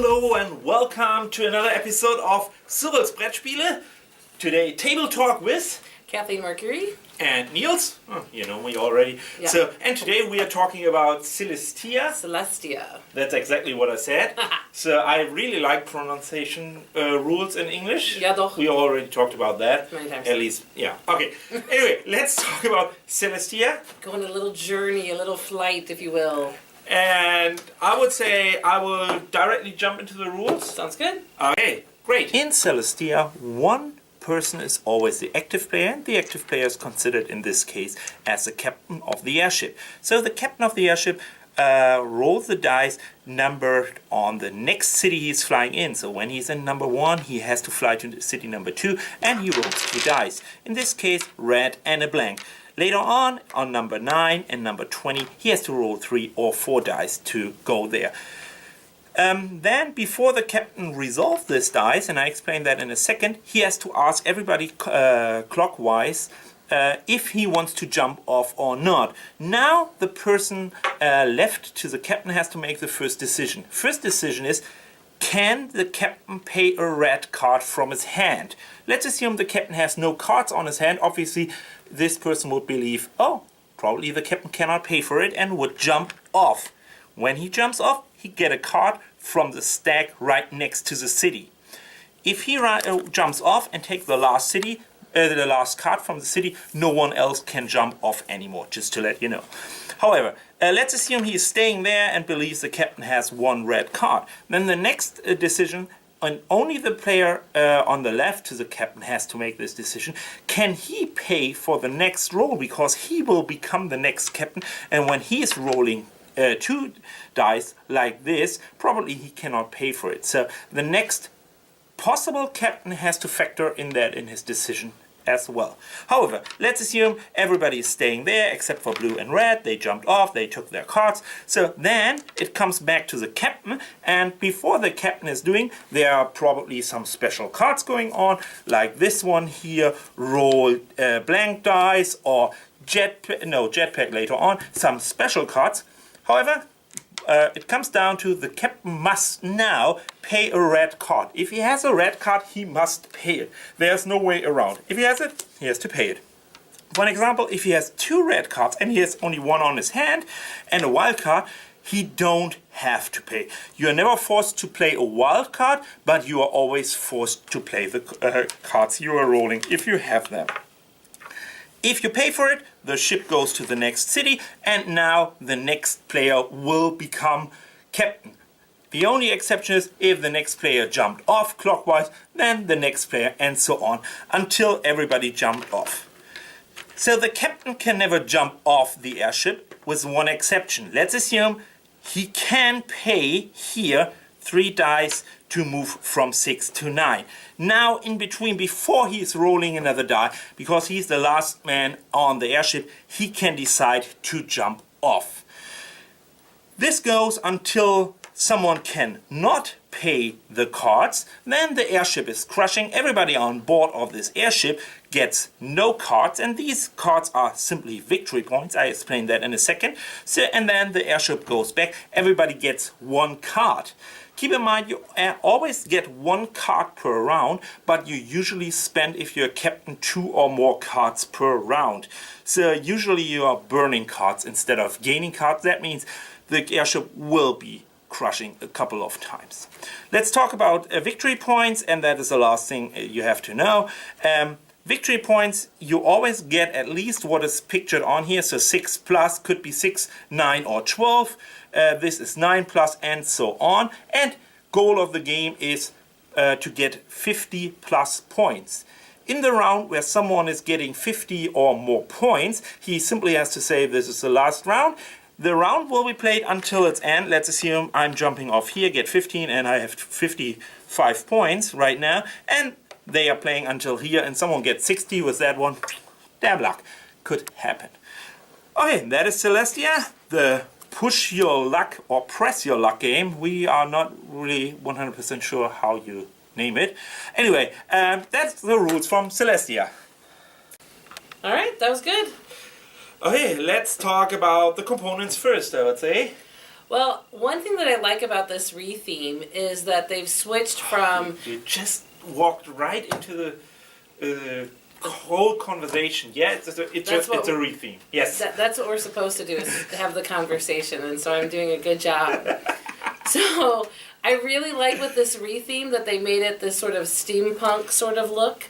Hello and welcome to another episode of Cyrils Brettspiele. Today, table talk with Kathleen and Nils. Oh, you know me already. Yeah. And today we are talking about Celestia. Celestia. That's exactly what I said. So I really like pronunciation rules in English. Ja, doch. We already talked about that. Many times. At least, yeah. Okay. Anyway, let's talk about Celestia. Go on a little journey, a little flight, if you will. And I would say I will directly jump into the rules. Sounds good. Okay, great. In Celestia, one person is always the active player, and the active player is considered in this case as the captain of the airship. So the captain of the airship rolls the dice numbered on the next city he's flying in. So when he's in number 1, he has to fly to city number 2, and he rolls 2 dice. In this case, red and a blank. Later on number 9 and number 20, he has to roll 3 or 4 dice to go there. Then, before the captain resolves this dice, and I explain that in a second, he has to ask everybody clockwise if he wants to jump off or not. Now, the person left to the captain has to make the first decision. First decision is, can the captain pay a red card from his hand? Let's assume the captain has no cards on his hand. Obviously, this person would believe, oh, probably the captain cannot pay for it, and would jump off. When he jumps off, he get a card from the stack right next to the city. If he jumps off and take the last card from the city, no one else can jump off anymore, just to let you know. However, let's assume he is staying there and believes the captain has 1 red card. Then the next decision, and only the player on the left to the captain has to make this decision, can he pay for the next roll, because he will become the next captain, and when he is rolling 2 dice like this, probably he cannot pay for it. So the next possible captain has to factor in that in his decision as well. However, let's assume everybody is staying there except for blue and red. They jumped off, they took their cards. So then it comes back to the captain, and before the captain is doing, there are probably some special cards going on, like this one here, roll blank dice, or jetpack later on, some special cards. However, it comes down to the captain must now pay a red card. If he has a red card, he must pay it. There's no way around. If he has it, he has to pay it. For an example, if he has 2 red cards and he has only 1 on his hand and a wild card, he don't have to pay. You are never forced to play a wild card, but you are always forced to play the cards you are rolling if you have them. If you pay for it, the ship goes to the next city, and now the next player will become captain. The only exception is if the next player jumped off clockwise, then the next player, and so on, until everybody jumped off. So the captain can never jump off the airship, with one exception. Let's assume he can pay here 3 dice to move from 6 to 9. Now, in between, before he is rolling another die, because he's the last man on the airship, he can decide to jump off. This goes until someone can not pay the cards. Then the airship is crashing. Everybody on board of this airship gets no cards, and these cards are simply victory points. I explain that in a second. So, and then the airship goes back. Everybody gets 1 card. Keep in mind, you always get 1 card per round, but you usually spend, if you're captain, 2 or more cards per round. So usually you are burning cards instead of gaining cards. That means the airship will be crushing a couple of times. Let's talk about victory points, and that is the last thing you have to know. Victory points, you always get at least what is pictured on here. So 6 plus could be 6, 9 or 12. This is 9 plus, and so on. And goal of the game is to get 50 plus points. In the round where someone is getting 50 or more points, he simply has to say this is the last round. The round will be played until its end. Let's assume I'm jumping off here, get 15, and I have 55 points right now. And they are playing until here, and someone gets 60 with that one. Damn luck. Could happen. Okay, that is Celestia, the push your luck or press your luck game. We are not really 100% sure how you name it. Anyway, that's the rules from Celestia. Alright, that was good. Okay, let's talk about the components first, I would say. Well, one thing that I like about this re-theme is that they've switched from... You just walked right into the whole conversation. Yeah, it's a re-theme. Yes. That's what we're supposed to do, is have the conversation, and so I'm doing a good job. So I really like with this re-theme that they made it this sort of steampunk sort of look.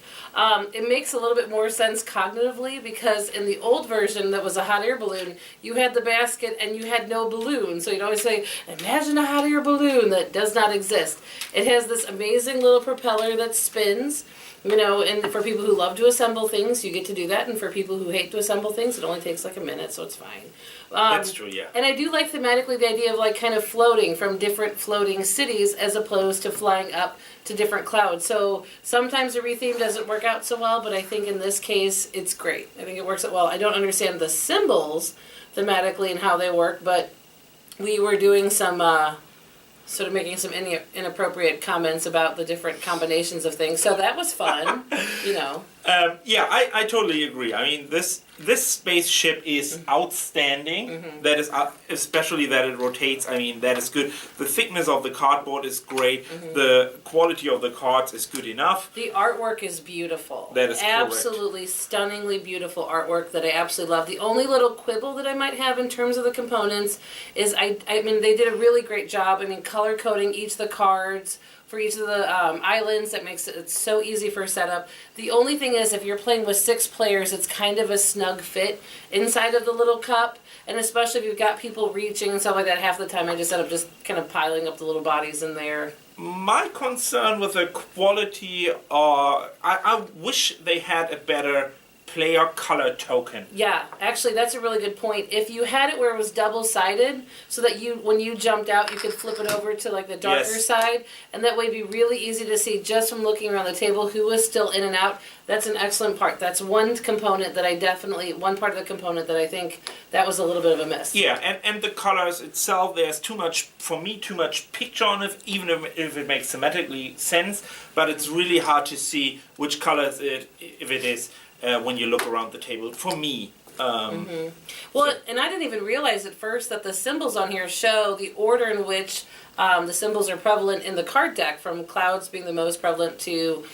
It makes a little bit more sense cognitively, because in the old version that was a hot air balloon, you had the basket and you had no balloon. So you'd always say, imagine a hot air balloon that does not exist. It has this amazing little propeller that spins. You know, and for people who love to assemble things, you get to do that. And for people who hate to assemble things, it only takes like a minute, so it's fine. That's true, yeah. And I do like thematically the idea of like kind of floating from different floating cities as opposed to flying up to different clouds. So sometimes the re-theme doesn't work out so well, but I think in this case, it's great. I think it works out well. I don't understand the symbols thematically and how they work, but we were doing some... sort of making some inappropriate comments about the different combinations of things. So that was fun, you know. Yeah, I totally agree. I mean, this spaceship is outstanding. That is, especially that it rotates. I mean, that is good. The thickness of the cardboard is great. The quality of the cards is good enough. The artwork is beautiful. That is absolutely correct. Stunningly beautiful artwork that I absolutely love. The only little quibble that I might have in terms of the components is I mean, they did a really great job. I mean, color coding each of the cards for each of the islands. That makes it so easy for setup. The only thing is, if you're playing with 6 players, it's kind of a snug fit inside of the little cup, and especially if you've got people reaching and stuff like that. Half the time I just end up just kind of piling up the little bodies in there. My concern with the quality, I wish they had a better player color token. Yeah, actually that's a really good point. If you had it where it was double-sided, so that when you jumped out, you could flip it over to like the darker side, and that way it'd be really easy to see just from looking around the table who was still in and out. That's an excellent part. That's one component that one part of the component that I think that was a little bit of a miss. Yeah, and the colors itself, there's too much picture on it, even if it makes thematically sense, but it's really hard to see which color if it is. When you look around the table, for me. Well, and I didn't even realize at first that the symbols on here show the order in which the symbols are prevalent in the card deck, from clouds being the most prevalent to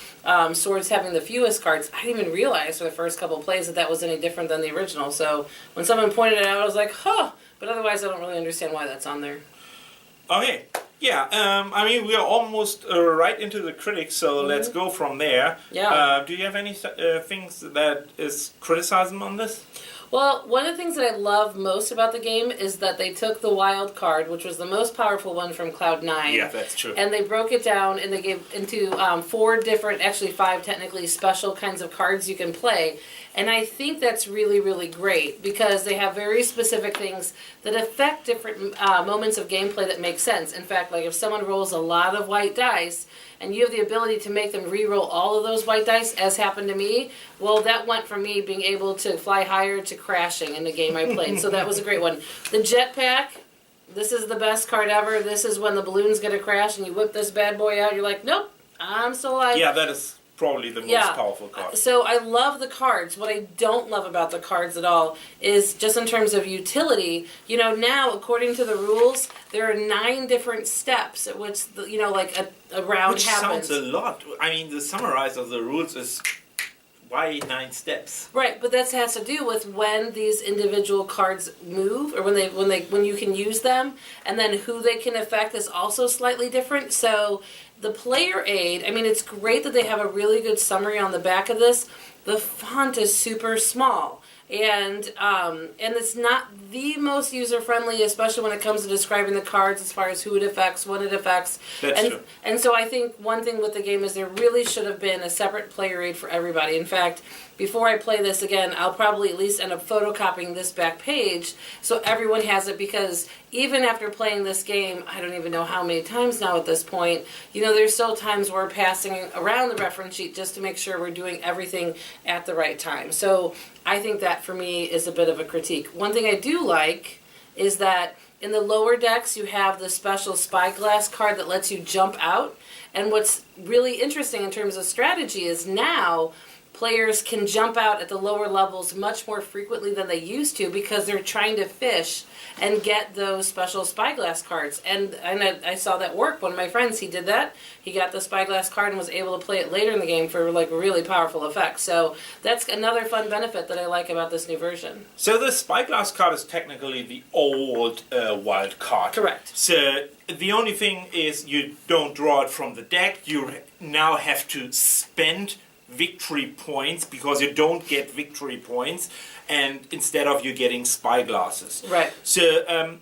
swords having the fewest cards. I didn't even realize for the first couple of plays that was any different than the original. So when someone pointed it out, I was like, huh! But otherwise, I don't really understand why that's on there. Okay. Yeah, I mean, we are almost right into the critics, so let's go from there. Yeah. Do you have any things that is criticism on this? Well, one of the things that I love most about the game is that they took the wild card, which was the most powerful one from Cloud 9. Yeah, that's true. And they broke it down and they gave into 4 different, actually 5 technically, special kinds of cards you can play. And I think that's really, really great, because they have very specific things that affect different moments of gameplay that make sense. In fact, like if someone rolls a lot of white dice, and you have the ability to make them re-roll all of those white dice, as happened to me, well, that went from me being able to fly higher to crashing in the game I played. So that was a great one. The jetpack, this is the best card ever. This is when the balloon's going to crash, and you whip this bad boy out, you're like, nope, I'm still alive. Yeah, that is probably the most powerful card. So I love the cards. What I don't love about the cards at all is just in terms of utility. You know, now, according to the rules, there are 9 different steps at which, like a round Which happens. sounds a lot. I mean, the summarize of the rules is, why 9 steps? Right, but that has to do with when these individual cards move, or when you can use them, and then who they can affect is also slightly different. So the player aid, I mean, it's great that they have a really good summary on the back of this. The font is super small, and it's not the most user-friendly, especially when it comes to describing the cards as far as who it affects, when it affects. That's true. And so I think one thing with the game is there really should have been a separate player aid for everybody. In fact, before I play this again, I'll probably at least end up photocopying this back page so everyone has it, because even after playing this game, I don't even know how many times now at this point, there's still times we're passing around the reference sheet just to make sure we're doing everything at the right time. So I think that for me is a bit of a critique. One thing I do like is that in the lower decks you have the special spyglass card that lets you jump out. And what's really interesting in terms of strategy is now, players can jump out at the lower levels much more frequently than they used to because they're trying to fish and get those special spyglass cards. And I saw that work. One of my friends, he did that. He got the spyglass card and was able to play it later in the game for like really powerful effects. So that's another fun benefit that I like about this new version. So the spyglass card is technically the old wild card. Correct. So the only thing is you don't draw it from the deck. You now have to spend victory points because you don't get victory points, and instead of you getting spyglasses. Right. So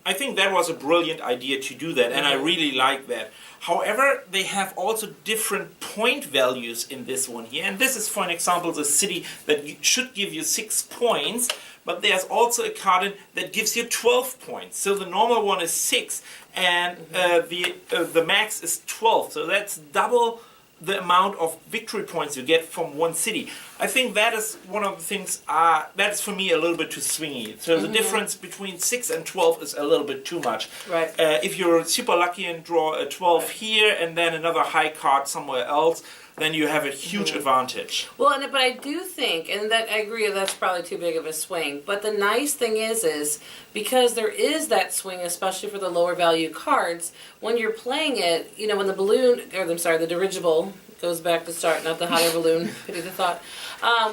I think that was a brilliant idea to do that, and I really like that. However, they have also different point values in this one here, and this is, for an example, the city that should give you 6 points, but there's also a card that gives you 12 points. So the normal one is 6, and the max is 12. So that's double the amount of victory points you get from one city. I think that is one of the things that is for me a little bit too swingy. So the difference between 6 and 12 is a little bit too much. Right. If you're super lucky and draw a 12 here and then another high card somewhere else, then you have a huge advantage. Well, but I do think, and that I agree, that's probably too big of a swing. But the nice thing is because there is that swing, especially for the lower value cards, when you're playing it, you know, when the balloon, or I'm sorry, the dirigible goes back to start, not the hot air balloon, pity the thought.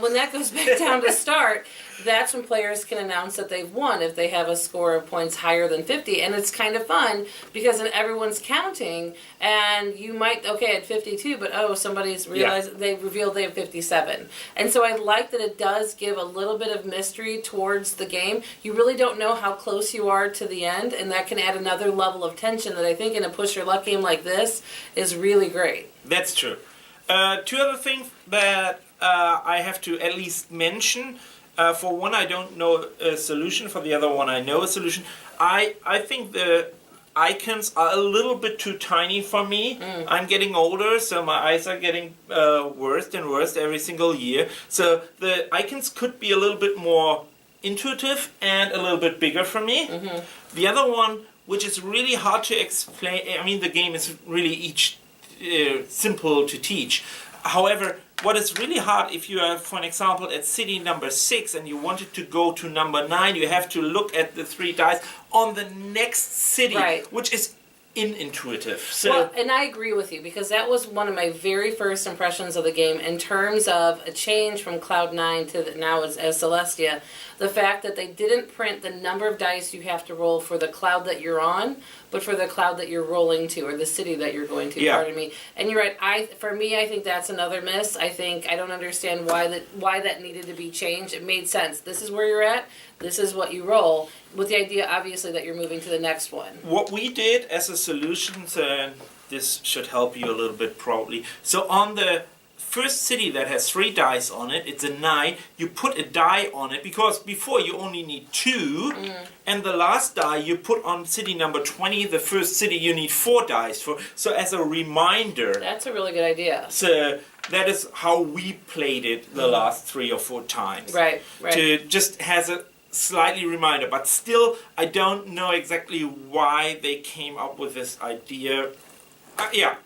When that goes back down to start, that's when players can announce that they've won if they have a score of points higher than 50. And it's kind of fun because then everyone's counting, and you might, okay, at 52, but somebody's realized they revealed they have 57. And so I like that it does give a little bit of mystery towards the game. You really don't know how close you are to the end, and that can add another level of tension that I think in a push your luck game like this is really great. That's true. Two other things that I have to at least mention. For one, I don't know a solution. For the other one, I know a solution. I think the icons are a little bit too tiny for me. I'm getting older, so my eyes are getting worse and worse every single year. So the icons could be a little bit more intuitive and a little bit bigger for me. The other one, which is really hard to explain, I mean, the game is really simple to teach. However, what is really hard, if you are, for an example, at city number 6 and you wanted to go to number 9, you have to look at the 3 dice on the next city, which is inintuitive. So, well, and I agree with you because that was one of my very first impressions of the game in terms of a change from Cloud 9 to now as Celestia. The fact that they didn't print the number of dice you have to roll for the cloud that you're on, but for the cloud that you're rolling to, or the city that you're going to, pardon me. And you're right, for me, I think that's another miss. I don't understand why that needed to be changed. It made sense. This is where you're at, this is what you roll, with the idea, obviously, that you're moving to the next one. What we did as a solution, and this should help you a little bit probably, so on the first city that has 3 dice on it, it's a 9, you put a die on it, because before you only need 2, and the last die you put on city number 20, the first city you need 4 dice for, so as a reminder. That's a really good idea. So that is how we played it the last 3 or 4 times. Right. To just has a slightly reminder, but still I don't know exactly why they came up with this idea.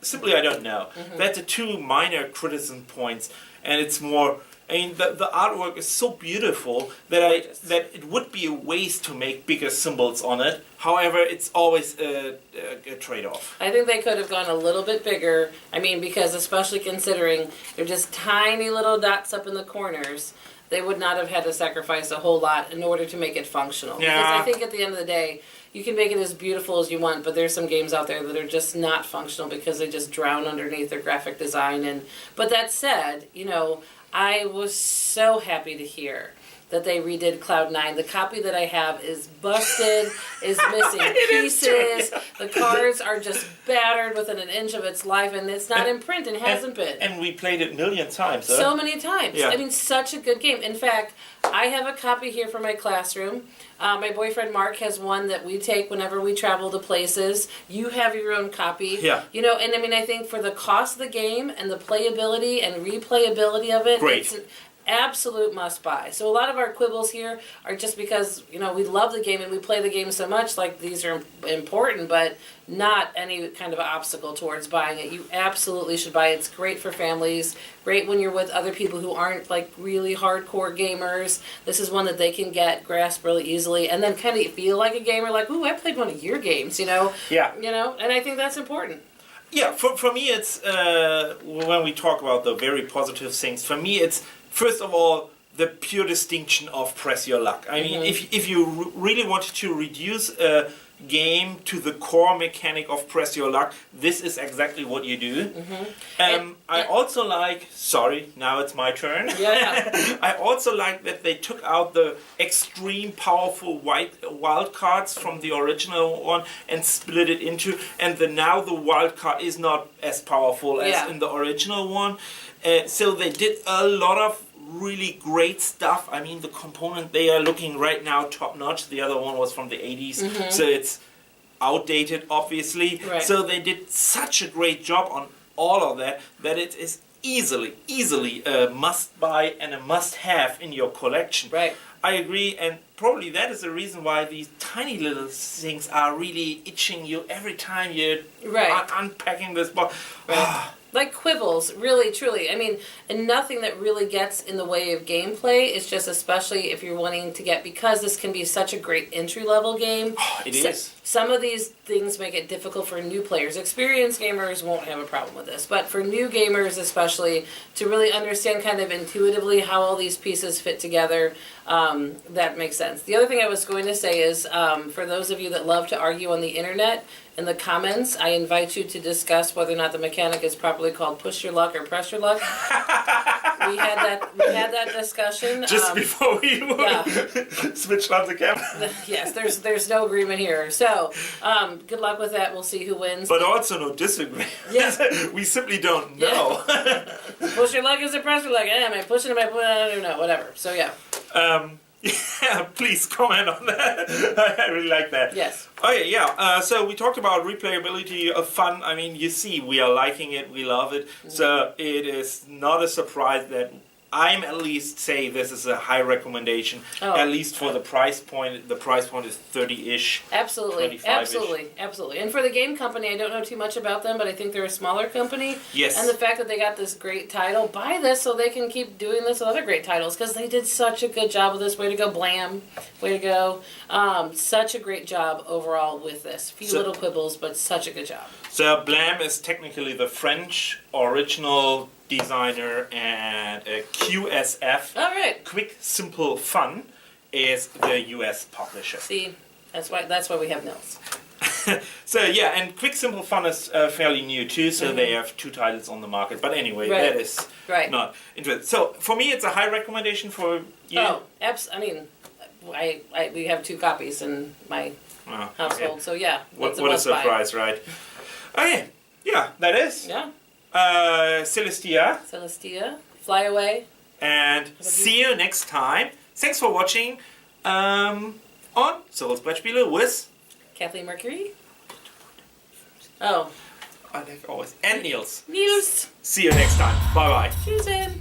Simply I don't know. That's the 2 minor criticism points, and it's more, I mean, the artwork is so beautiful that that it would be a waste to make bigger symbols on it. However, it's always a trade-off. I think they could have gone a little bit bigger. I mean, because especially considering they're just tiny little dots up in the corners, they would not have had to sacrifice a whole lot in order to make it functional. Yeah. Because I think at the end of the day, you can make it as beautiful as you want, but there's some games out there that are just not functional because they just drown underneath their graphic design. But that said, you know, I was so happy to hear that they redid Cloud 9. The copy that I have is busted, is missing pieces. The cards are just battered within an inch of its life, and it's not in print and hasn't been. And we played it a million times. So many times. Yeah. I mean, such a good game. In fact, I have a copy here for my classroom. My boyfriend Mark has one that we take whenever we travel to places. You have your own copy. Yeah. You know, and I mean, I think for the cost of the game and the playability and replayability of it, Great. absolute must buy. So a lot of our quibbles here are just because, you know, we love the game and we play the game so much, like these are important, but not any kind of obstacle towards buying it. You absolutely should buy it. It's great for families, great when you're with other people who aren't like really hardcore gamers. This is one that they can grasp really easily and then kind of feel like a gamer, like, ooh, I played one of your games, you know? Yeah. You know, and I think that's important. Yeah, for me it's, when we talk about the very positive things, for me it's, first of all, the pure distinction of press your luck. I mean, if you really wanted to reduce a game to the core mechanic of press your luck, this is exactly what you do. I also like, sorry, now it's my turn. Yeah. I also like that they took out the extreme powerful wild cards from the original one and split it into, and now the wild card is not as powerful as in the original one. So they did a lot of really great stuff. I mean, the component they are looking right now top notch. The other one was from the 80s, so it's outdated, obviously. Right. So they did such a great job on all of that it is easily a must-buy and a must-have in your collection. Right. I agree, and probably that is the reason why these tiny little things are really itching you every time you're unpacking this box. Right. Like quibbles, really, truly. I mean, and nothing that really gets in the way of gameplay. It's just especially if you're wanting to get, because this can be such a great entry-level game. It is. Some of these things make it difficult for new players. Experienced gamers won't have a problem with this, but for new gamers especially, to really understand kind of intuitively how all these pieces fit together, that makes sense. The other thing I was going to say is, for those of you that love to argue on the internet, in the comments, I invite you to discuss whether or not the mechanic is properly called push your luck or press your luck. We had that discussion just before we switched on the camera. Yes, there's no agreement here. So, good luck with that. We'll see who wins. But also no disagreement. Yeah. We simply don't know. Yeah. Push your luck is a press your luck. Am I pushing? Am I putting? I don't know. Whatever. So yeah. Yeah, please comment on that. I really like that. Yes. Okay, yeah. So we talked about replayability of fun. I mean, you see, we are liking it, we love it. So it is not a surprise that I'm at least say this is a high recommendation, at least for the price point. The price point is 30-ish. Absolutely, 25-ish. absolutely. And for the game company, I don't know too much about them, but I think they're a smaller company. Yes. And the fact that they got this great title, buy this so they can keep doing this with other great titles, because they did such a good job with this. Way to go, BLAM. Way to go. Such a great job overall with this. Few little quibbles, but such a good job. So BLAM is technically the French original designer, and QSF, all right, Quick Simple Fun, is the US publisher. See, that's why we have Nils. So yeah, and Quick Simple Fun is fairly new too, so they have 2 titles on the market. But anyway, that is not interesting. So for me, it's a high recommendation for you. Oh, I mean, we have 2 copies in my household, so yeah. What a surprise, right? Okay, yeah, that is. Yeah. Celestia, fly away. And see you next time. Thanks for watching on Cyrils Brettspiele with Kathleen Mercury. Oh. I like always. And Nils. Nils. See you next time. Bye bye. Tschüss.